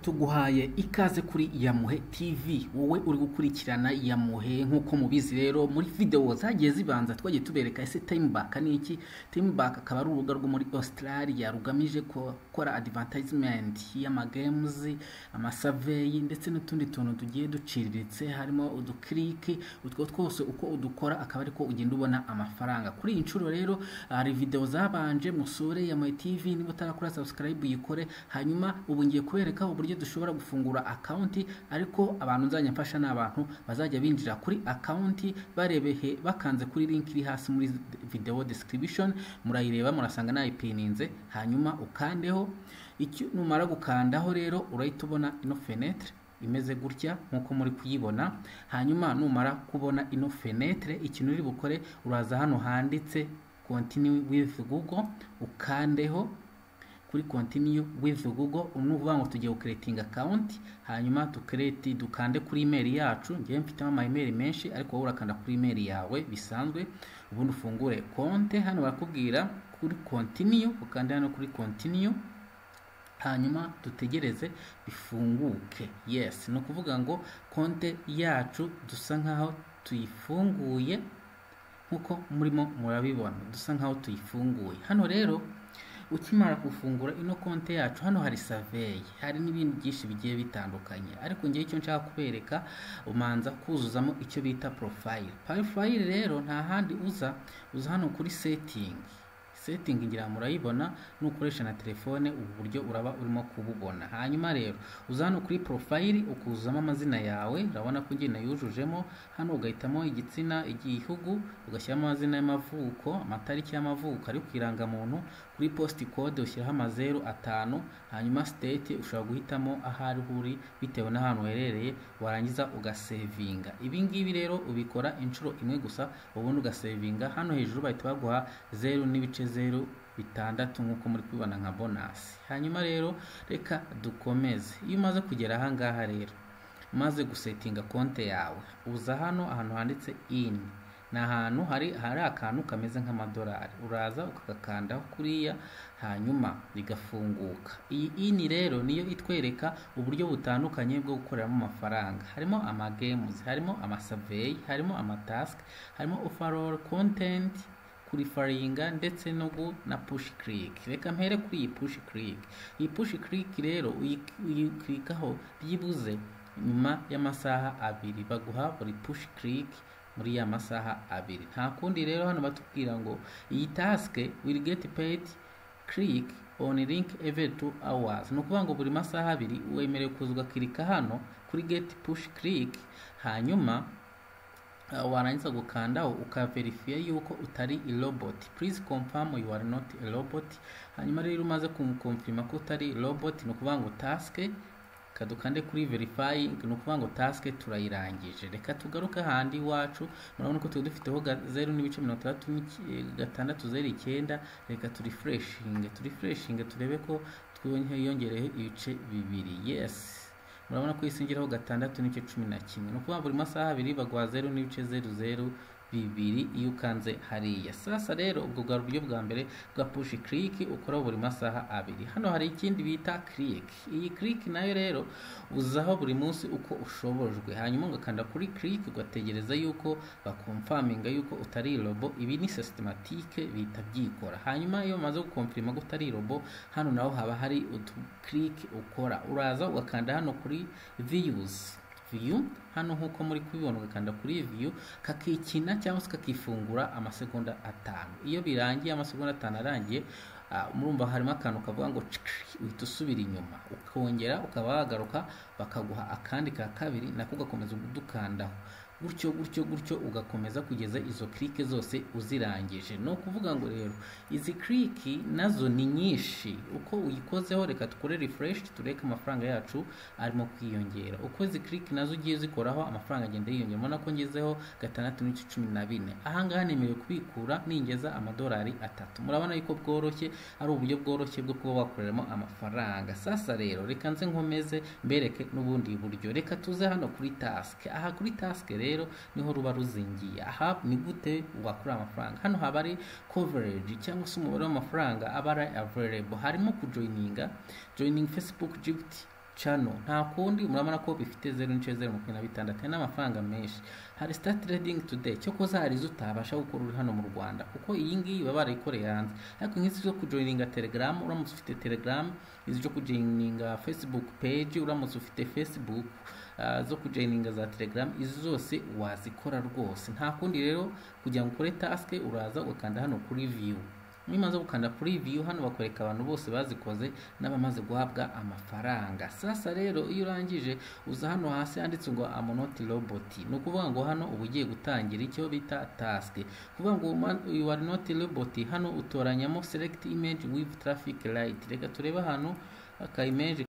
tuguhaye ikaze kuri Yamuhe TV. Wowe uri gukurikirana Yamuhe nkuko mubizi rero muri video zagiye zibanza twagiye tubereka ese Timeback ni iki. Timeback akaba ari urubuga rwo muri Australia rugamije gukora advertisement y'amagames, amasurvey ndetse n'utundi tuntu tugiye duciriritse harimo uduklik. Utwo twose uko udukora akaba ariko ugenda ubona amafaranga. Kuri iyi nshuro rero hari video zabanje musure Yamuhe TV, niba utarakora subscribe yikore, hanyuma ubu ngiye kubereka uburyo dushobora gufungura account, ariko abantu nzanya mfasha n'abantu bazajya binjira kuri account barebehe bakanze kuri link iri hasi muri video description, murayireba murasanga nayipininze, hanyuma ukandeho. Icyo numara gukandaho rero urahita ubona ino fenêtre imeze gutya nkuko muri kuyibona. Hanyuma numara kubona ino fenêtre, ikintu uri bukore uraza hano handitse continue with Google, ukandeho kuri continue with Google. Unuvuga ngo tugiye creating account, hanyuma dukande kuri email yacu. Ngiye mfitemo ama email menshi, ariko wowe urakanda kuri email yawe bisanzwe, ubundi ufungure konte. Hano barakubwira kuri continue, ukande hano kuri continue, hanyuma dutegereze bifunguke. Yes, no kuvuga ngo konte yacu dusa nkaho tuyifunguye, nkuko murimo murabibona dusa nkaho tuyifunguye. Hano rero ukimara gufungura ino konte yacu, hano hari survey, hari n'ibindi byinshi bigiye bitandukanye, ariko ngiye icyo nshaka kubereka umanza kuzuzamo icyo bita profile. Profile rero nta handi uza hano kuri setting ngira murayibona, nukoresha na telefone ubu buryo uraba urimo kububona. Hanyuma rero uza hano kuri profile ukuzamo amazina yawe, urabona ko ngiye nayujujemo. Hano ugahitamo igitsina, igihugu, ugashyiramo amazina y'amavuko, amatariki y'amavuko ari kwiranga muntu. Kuri post code ushyiraho 05, hanyuma state ushobora guhitamo ahari uri bitewe n'ahantu uherereye, warangiza ugasevinga. Ibi ngibi rero ubikora inshuro imwe gusa, ubundi ugasevinga. Hano hejuru bahita baguha 0.06 nkuko muri kubibona nka bonus. Hanyuma rero reka dukomeze. Iyo umaze kugera aha ngaha rero umaze gusetinga konte yawe, uza hano ahantu handitse in. Na ahantu hari akantu kameze nk'amadolari, uraza ukagakandaho kuriya, hanyuma bigafunguka. Iyi in rero niyo itwereka uburyo butandukanye bwo gukoreramo amafaranga. Harimo amagames, harimo amasurvey, harimo amatask, harimo overall content, kuri faringa ndetse no na push click. Reka mpere kuri iyi push click. Iyi push click rero uyiklikaho byibuze nyuma y'amasaha 2, baguha buri push click muri ya masaha 2. Nta kundi rero hano batubwira ngo iyi task will get paid click on link every 2 hours. No kuvuga ngo buri masaha 2 wemerewe kuzuga klika hano kuri get push click, hanyuma warangiza gukandaho ukaverifya yuko utari robot. Please confirm you are not a robot. Hanyuma rero umaze kumkonfirma ko utari robot, no kuvuga ngo task kadukande kuri verify, no kuvuga ngo task turayirangije. Reka tugaruka handi wacu, murabona ko dufiteho 0.3609. Reka turefreshinge turebe ko twiyongereho ibice 2. Yes, murabona ko isingiraho 6.11. No kuvuga buri masaha 2 bagwa 0.00 bibiri iyo ukanze hariya. Sasa rero ubwo bwa buryo bwa mbere bwa push click ukora buri masaha 2. Hano hari ikindi bita click. Iyi click nayo rero uzaho buri munsi uko ushobojwe, hanyuma ugakanda kuri click ugategereza yuko bakonfaminga yuko utari robo. Ibi ni systematique bita byikora. Hanyuma iyo maze gukonfirma ko utari robo, hano naho haba hari utu click ukora. Uraza ugakanda hano kuri view. Hano nkuko muri kubibona ugakanda kuri view, kakikina cyangwa se kakifungura amasegonda 5. Iyo birangiye amasegonda 5 arangiye, murumva harimo akantu kavuga ngo uhita usubira inyuma, ukongera ukabagaruka bakaguha akandi ka kabiri, nako gakomeza udukandaho gutyo ugakomeza kugeza izo click zose uzirangije. No kuvuga ngo rero izi click nazo ni nyinshi. Uko uyikozeho, reka tukore refresh tureke amafaranga yacu arimo kwiyongera. Uko izi click nazo ugiye zikoraho amafaranga agenda yiyongera. Mubona ko ngezeho 6.14. Aha ngaha nemerewe kubikura ningeza amadolari 3. Murabona yuko bworoshye, ari uburyo bworoshye bwo kuba wakoreramo amafaranga. Sasa rero reka nze nkomeze mbereke n'ubundi buryo. Reka tuze hano kuri task. Aha kuri task rero niho ruba ruzingiye. Aha ni gute wakora amafaranga. Hano haba ari coverage cyangwa se umubare w'amafaranga aba ari available. Harimo kujoininga, joining Facebook gift channel. Nta kundi murabona ko bifite 0.026 n'amafaranga menshi. Hari Start Trading Today cyo koza hari utabasha gukora uri hano mu Rwanda kuko iyi ngiyi baba barayikoreye hanze. Ariko nk'izi zo kujoininga Telegram, uramutse ufite Telegram, izi zo kujoininga Facebook page, uramutse ufite Facebook, zo kujoininga za Telegram, izi zose wazikora rwose. Nta kundi rero kugira ngo ukore task uraza ukanda hano kuri view. Nimaze gukanda kuri view hano bakwereka abantu bose bazikoze n'abamaze guhabwa amafaranga. Sasa rero iyo urangije uza hano hasi handitse ngo I'm not robot. No kuvuga ngo hano ubugiye gutangira icyo bita task. Kuvuga ngo you are not robot, hano utoranyamo select image with traffic light. Reka tureba hano aka image